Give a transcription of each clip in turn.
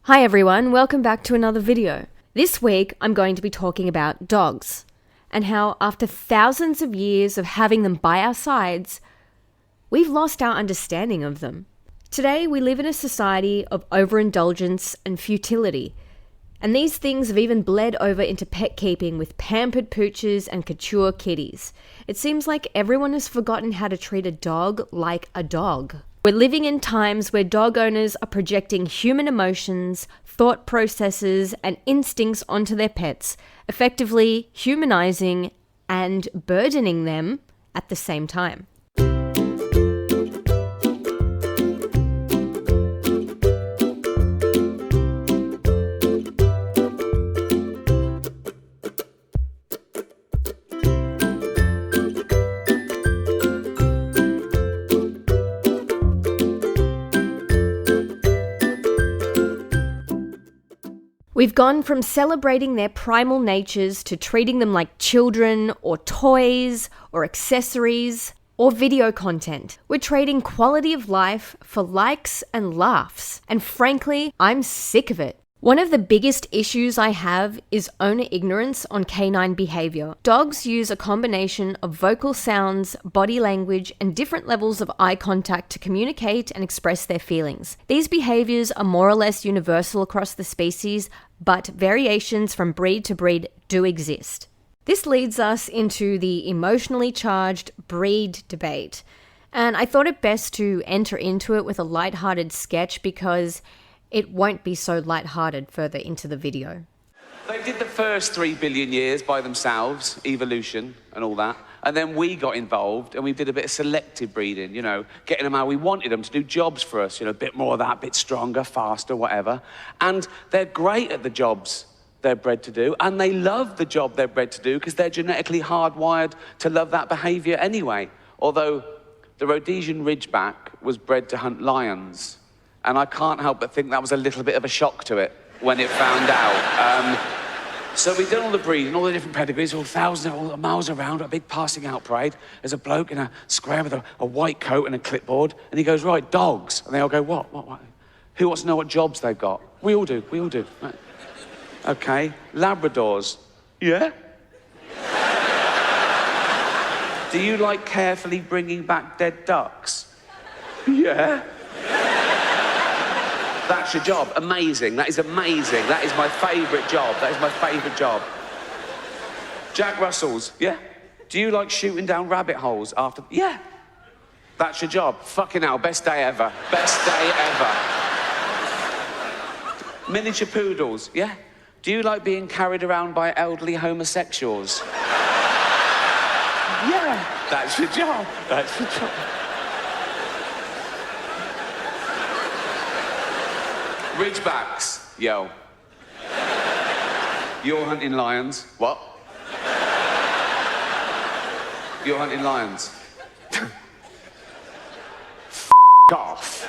Hi everyone, welcome back to another video. This week I'm going to be talking about dogs and how after thousands of years of having them by our sides, we've lost our understanding of them. Today we live in a society of overindulgence and futility, and these things have even bled over into pet keeping with pampered pooches and couture kitties. It seems like everyone has forgotten how to treat a dog like a dog. We're living in times where dog owners are projecting human emotions, thought processes, and instincts onto their pets, effectively humanizing and burdening them at the same time. We've gone from celebrating their primal natures to treating them like children or toys or accessories or video content. We're trading quality of life for likes and laughs. And frankly, I'm sick of it. One of the biggest issues I have is owner ignorance on canine behavior. Dogs use a combination of vocal sounds, body language, and different levels of eye contact to communicate and express their feelings. These behaviors are more or less universal across the species, but variations from breed to breed do exist. This leads us into the emotionally charged breed debate. And I thought it best to enter into it with a lighthearted sketch because it won't be so lighthearted further into the video. They did the first 3 billion years by themselves, evolution and all that. And then we got involved and we did a bit of selective breeding, getting them how we wanted them to do jobs for us, a bit more of that, a bit stronger, faster, whatever. And they're great at the jobs they're bred to do, and they love the job they're bred to do because they're genetically hardwired to love that behavior anyway. Although the Rhodesian Ridgeback was bred to hunt lions. And I can't help but think that was a little bit of a shock to it when it found out. So we've done all the breeding, all the different pedigrees, all the miles around, a big passing out parade. There's a bloke in a square with a white coat and a clipboard, and he goes, right, dogs. And they all go, what? Who wants to know what jobs they've got? We all do. Right. Okay, Labradors. Yeah? Do you like carefully bringing back dead ducks? Yeah. That's your job. Amazing. That is amazing. That is my favourite job. Jack Russells. Yeah. Do you like shooting down rabbit holes after? Yeah. That's your job. Fucking hell. Best day ever. Miniature poodles. Yeah. Do you like being carried around by elderly homosexuals? Yeah. That's your job. Ridgebacks, yo. You're hunting lions. What? You're hunting lions. Off.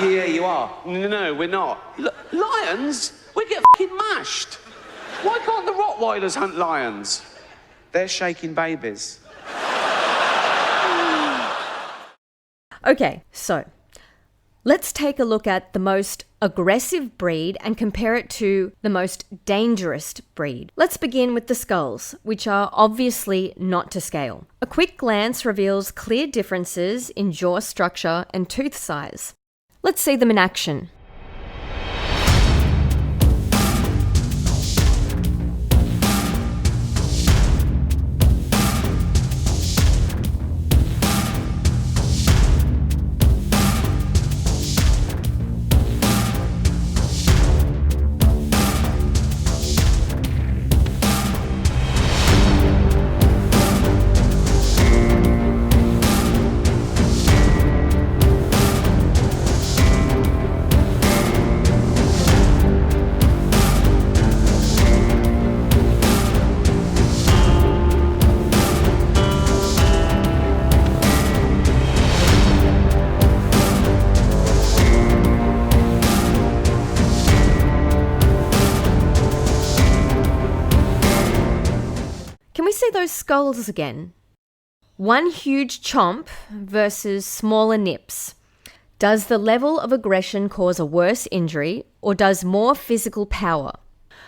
Yeah, you are. No, we're not. Lions? We get fucking mashed. Why can't the Rottweilers hunt lions? They're shaking babies. Okay, so let's take a look at the most aggressive breed and compare it to the most dangerous breed. Let's begin with the skulls, which are obviously not to scale. A quick glance reveals clear differences in jaw structure and tooth size. Let's see them in action. Those skulls again. One huge chomp versus smaller nips. Does the level of aggression cause a worse injury, or does more physical power?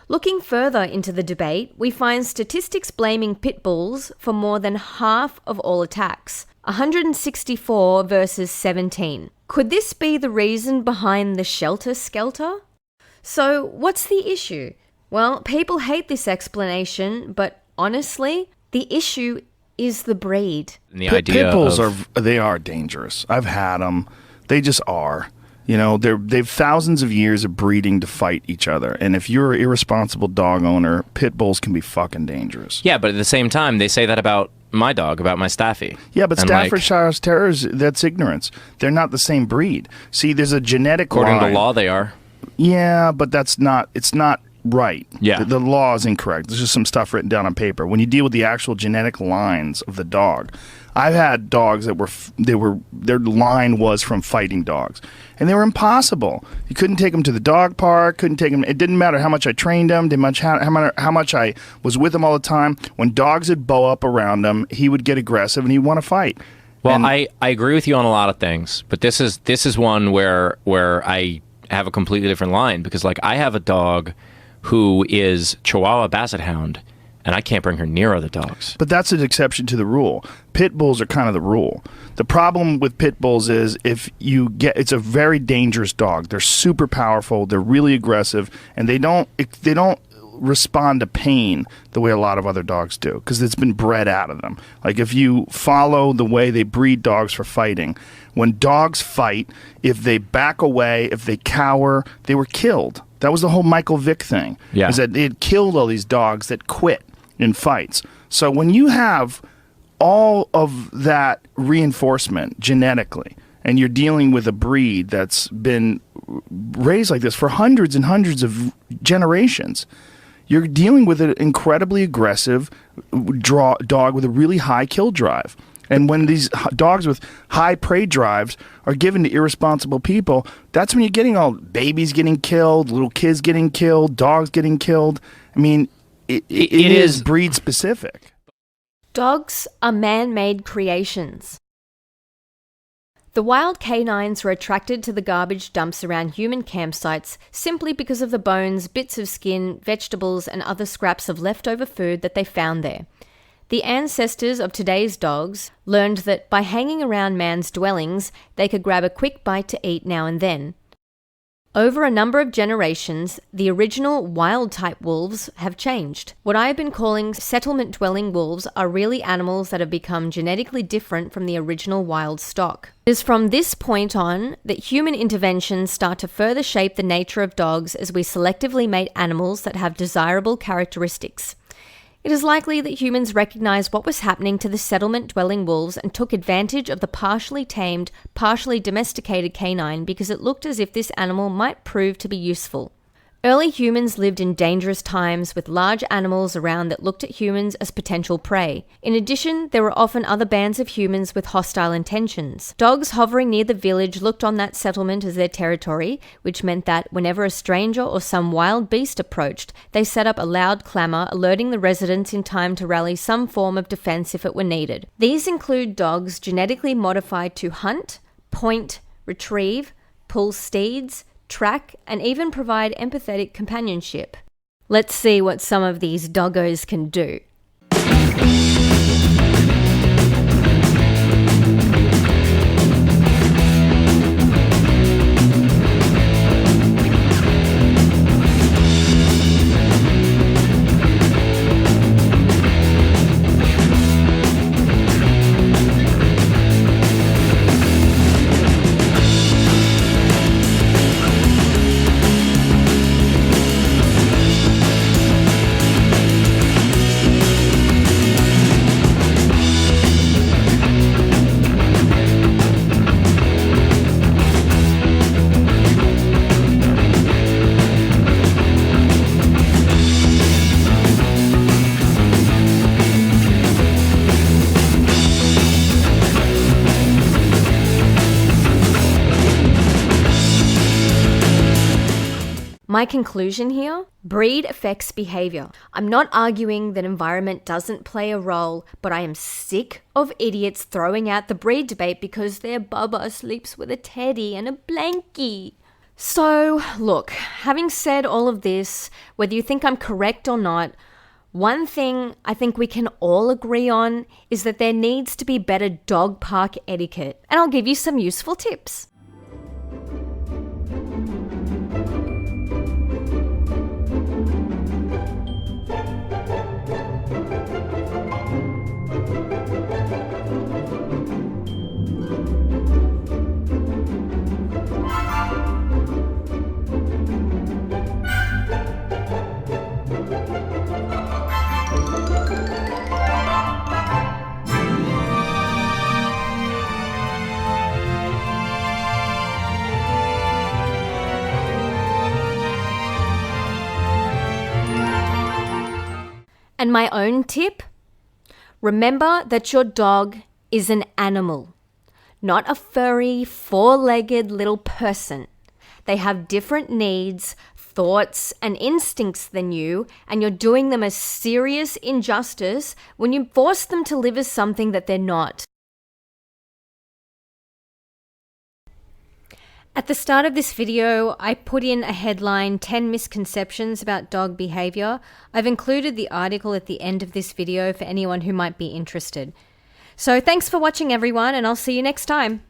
Looking further into the debate, we find statistics blaming pit bulls for more than half of all attacks, 164 versus 17. Could this be the reason behind the shelter-skelter? So, what's the issue? Well, people hate this explanation, but honestly, the issue is the breed. And the idea pit bulls of... are dangerous. I've had them. They just are. You know, they've thousands of years of breeding to fight each other. And if you're an irresponsible dog owner, pit bulls can be fucking dangerous. Yeah, but at the same time, they say that about my dog, about my Staffy. Yeah, but And, Staffordshire Terriers, that's ignorance. They're not the same breed. See, there's a genetic according line. to law, they are. Yeah, but it's not right. Yeah. The law is incorrect. There's just some stuff written down on paper. When you deal with the actual genetic lines of the dog, I've had dogs that their line was from fighting dogs, and they were impossible. You couldn't take them to the dog park, couldn't take them. It didn't matter how much I trained them, didn't matter how much I was with them all the time. When dogs would bow up around him, he would get aggressive and he'd want to fight. Well, And- I agree with you on a lot of things, but this is one where I have a completely different line, because like I have a dog who is Chihuahua Basset Hound, and I can't bring her near other dogs. But that's an exception to the rule. Pit bulls are kind of the rule. The problem with pit bulls is it's a very dangerous dog. They're super powerful. They're really aggressive, and they don't respond to pain the way a lot of other dogs do, because it's been bred out of them. Like if you follow the way they breed dogs for fighting, when dogs fight, if they back away, if they cower, they were killed. That was the whole Michael Vick thing. Yeah. Is that they had killed all these dogs that quit in fights. So when you have all of that reinforcement genetically, and you're dealing with a breed that's been raised like this for hundreds and hundreds of generations, you're dealing with an incredibly aggressive dog with a really high kill drive. And when these dogs with high prey drives are given to irresponsible people, that's when you're getting all babies getting killed, little kids getting killed, dogs getting killed. I mean, it is breed specific. Dogs are man-made creations. The wild canines were attracted to the garbage dumps around human campsites simply because of the bones, bits of skin, vegetables, and other scraps of leftover food that they found there. The ancestors of today's dogs learned that by hanging around man's dwellings, they could grab a quick bite to eat now and then. Over a number of generations, the original wild-type wolves have changed. What I have been calling settlement-dwelling wolves are really animals that have become genetically different from the original wild stock. It is from this point on that human interventions start to further shape the nature of dogs as we selectively mate animals that have desirable characteristics. It is likely that humans recognized what was happening to the settlement-dwelling wolves and took advantage of the partially tamed, partially domesticated canine because it looked as if this animal might prove to be useful. Early humans lived in dangerous times with large animals around that looked at humans as potential prey. In addition, there were often other bands of humans with hostile intentions. Dogs hovering near the village looked on that settlement as their territory, which meant that whenever a stranger or some wild beast approached, they set up a loud clamor, alerting the residents in time to rally some form of defense if it were needed. These include dogs genetically modified to hunt, point, retrieve, pull steeds, track, and even provide empathetic companionship. Let's see what some of these doggos can do. My conclusion here, breed affects behavior. I'm not arguing that environment doesn't play a role, but I am sick of idiots throwing out the breed debate because their bubba sleeps with a teddy and a blankie. So, look, having said all of this, whether you think I'm correct or not, one thing I think we can all agree on is that there needs to be better dog park etiquette, and I'll give you some useful tips. And my own tip, remember that your dog is an animal, not a furry, four-legged little person. They have different needs, thoughts, and instincts than you, and you're doing them a serious injustice when you force them to live as something that they're not. At the start of this video, I put in a headline, 10 misconceptions about dog behavior. I've included the article at the end of this video for anyone who might be interested. So thanks for watching everyone, and I'll see you next time.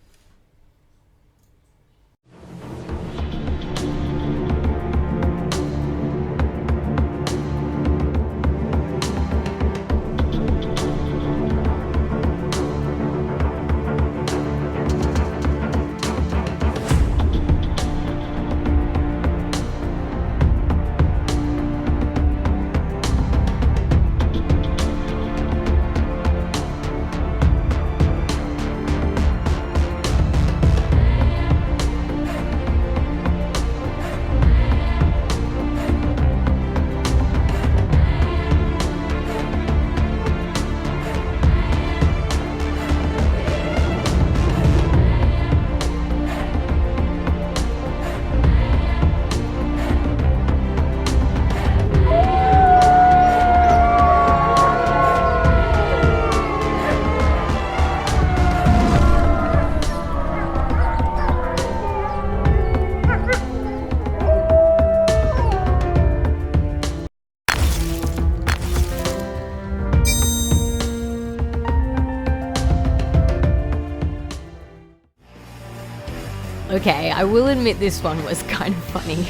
Okay, I will admit this one was kind of funny.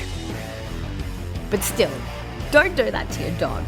But still, don't do that to your dog.